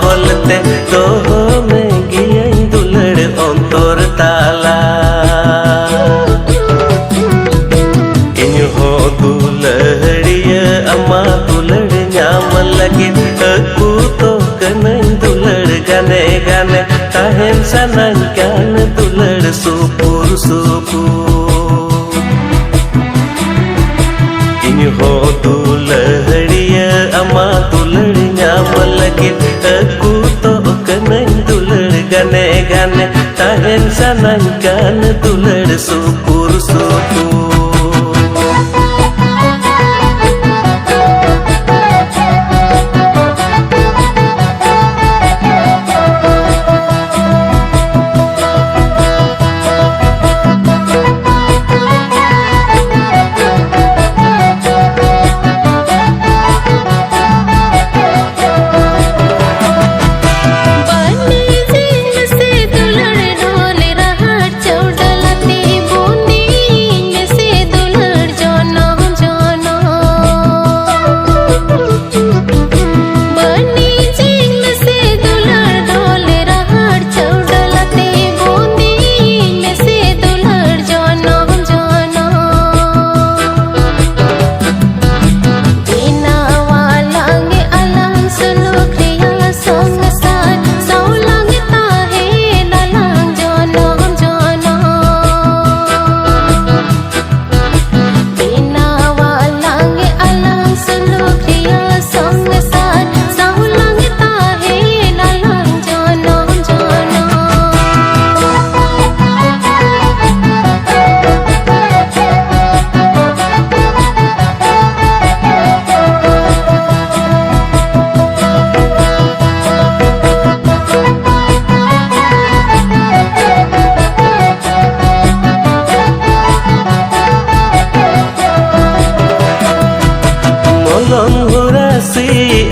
खोलते तो में गिया दुलड़ अंतर ताला इन हो दुलड़िया अमा दुलड़ नाम लगे aku तो कनई दुलड़ गाने गाने ताहेन सनन कान दुलड़ सुपुर सुपुर इन हो दुलड़िया अमा दुलड़ नाम लगे aku तो कनई दुलड़ गाने गाने ताहेन सनन कान दुलड़ सुपुर सुपुर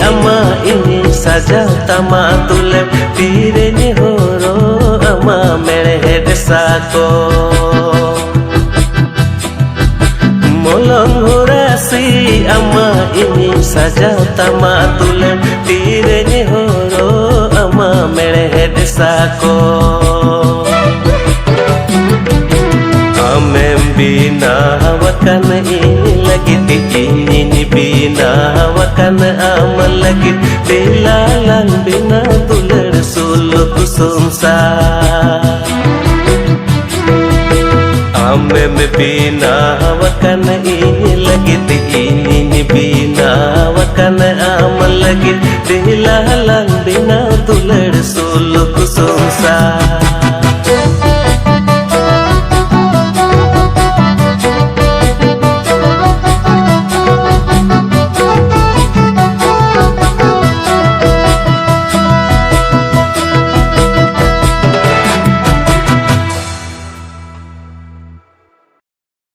अमा ini saja tama tulem tireni horo ama mere desa ko molong horasi ama ini saja tama tulem tireni horo ama mere desa ko amem bina wakan ini lagi ini bina wakan amal lagi dilalang bina tulड़ suluk sungsar amem bina wakan ini lagi ini bina wakan amal lagi dilalang bina tulड़ suluk sungsar